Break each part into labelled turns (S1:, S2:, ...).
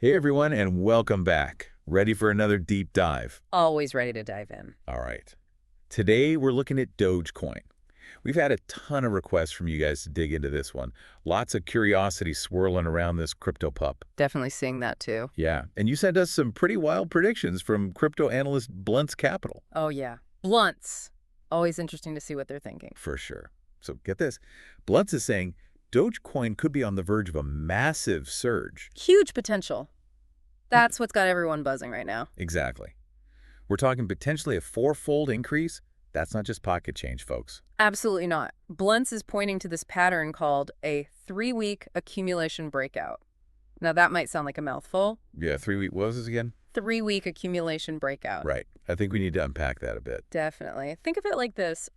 S1: Hey everyone, and welcome back. Ready for another deep dive?
S2: Always ready to dive in.
S1: All right. Today we're looking at Dogecoin. We've had a ton of requests from you guys to dig into this one. Lots of curiosity swirling around this crypto pup.
S2: Definitely seeing that too.
S1: Yeah, and you sent us some pretty wild predictions from crypto analyst Bluntz Capital.
S2: Oh yeah. Bluntz. Always interesting to see what they're thinking.
S1: For sure. So get this. Bluntz is saying Dogecoin could be on the verge of a massive surge.
S2: Huge potential. That's what's got everyone buzzing right now.
S1: Exactly. We're talking potentially a four-fold increase. That's not just pocket change, folks.
S2: Absolutely not. Bluntz is pointing to this pattern called a 3-week accumulation breakout. Now that might sound like a mouthful.
S1: Yeah, 3 week, what was this again?
S2: 3-week accumulation breakout.
S1: Right. I think we need to unpack that a bit.
S2: Definitely. Think of it like this.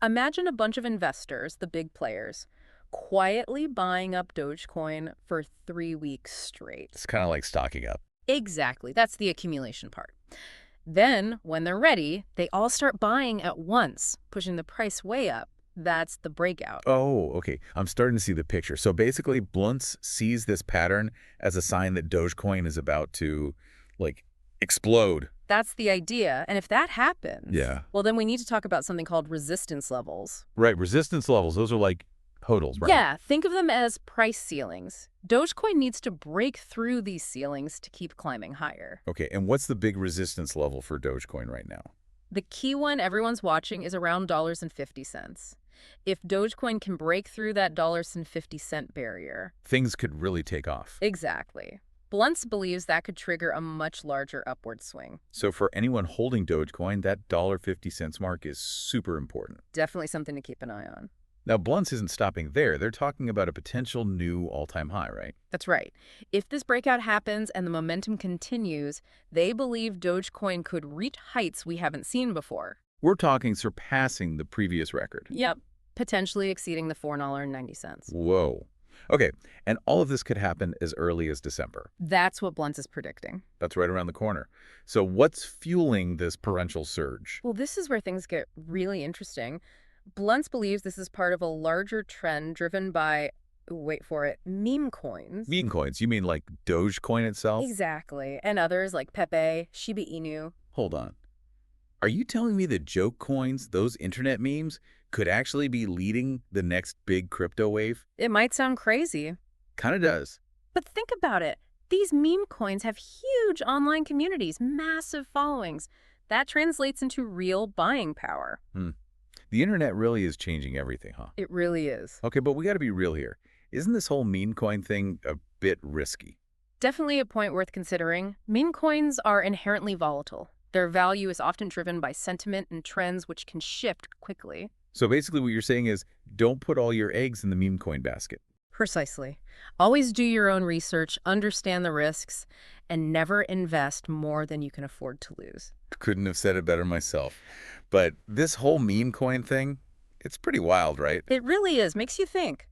S2: Imagine a bunch of investors, the big players, quietly buying up Dogecoin for 3 weeks straight.
S1: It's kind of like stocking up.
S2: Exactly. That's the accumulation part. Then, when they're ready, they all start buying at once, pushing the price way up. That's the breakout.
S1: Oh, okay. I'm starting to see the picture. So basically, Bluntz sees this pattern as a sign that Dogecoin is about to, explode.
S2: That's the idea. And if that happens,
S1: Yeah.
S2: well, then we need to talk about something called resistance levels.
S1: Right. Resistance levels. Those are like hodls, right?
S2: Yeah, think of them as price ceilings. Dogecoin needs to break through these ceilings to keep climbing higher.
S1: Okay. And what's the big resistance level for Dogecoin right now?
S2: The key one everyone's watching is around $1.50. If Dogecoin can break through that $1.50 barrier.
S1: Things could really take off.
S2: Exactly. Bluntz believes that could trigger a much larger upward swing.
S1: So for anyone holding Dogecoin, that $1.50 mark is super important.
S2: Definitely something to keep an eye on.
S1: Now, Bluntz isn't stopping there. They're talking about a potential new all-time high, right?
S2: That's right. If this breakout happens and the momentum continues, they believe Dogecoin could reach heights we haven't seen before.
S1: We're talking surpassing the previous record.
S2: Yep. Potentially exceeding the $4.90.
S1: Whoa. Okay, and all of this could happen as early as December.
S2: That's what Bluntz is predicting.
S1: That's right around the corner. So what's fueling this torrential surge?
S2: Well, this is where things get really interesting. Bluntz believes this is part of a larger trend driven by, wait for it, meme coins.
S1: Meme coins, you mean like Dogecoin itself?
S2: Exactly. And others like Pepe, Shiba Inu.
S1: Hold on. Are you telling me that joke coins, those internet memes, could actually be leading the next big crypto wave?
S2: It might sound crazy,
S1: Kind of does.
S2: but think about it. These meme coins have huge online communities, massive followings. That translates into real buying power.
S1: The internet really is changing everything, huh?
S2: It really is.
S1: Okay, but we got to be real here. Isn't this whole meme coin thing a bit risky?
S2: Definitely a point worth considering. Meme coins are inherently volatile. Their value is often driven by sentiment and trends which can shift quickly.
S1: So basically what you're saying is don't put all your eggs in the meme coin basket.
S2: Precisely. Always do your own research, understand the risks, and never invest more than you can afford to lose.
S1: Couldn't have said it better myself. But this whole meme coin thing, it's pretty wild, right?
S2: It really is. Makes you think.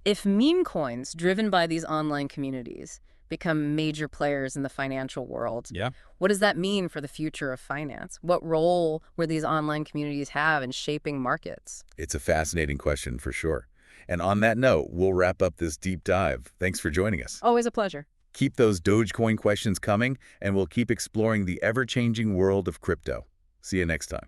S2: If meme coins, driven by these online communities, become major players in the financial world,
S1: Yeah.
S2: what does that mean for the future of finance? What role will these online communities have in shaping markets?
S1: It's a fascinating question for sure. And on that note, we'll wrap up this deep dive. Thanks for joining us.
S2: Always a pleasure.
S1: Keep those Dogecoin questions coming, and we'll keep exploring the ever-changing world of crypto. See you next time.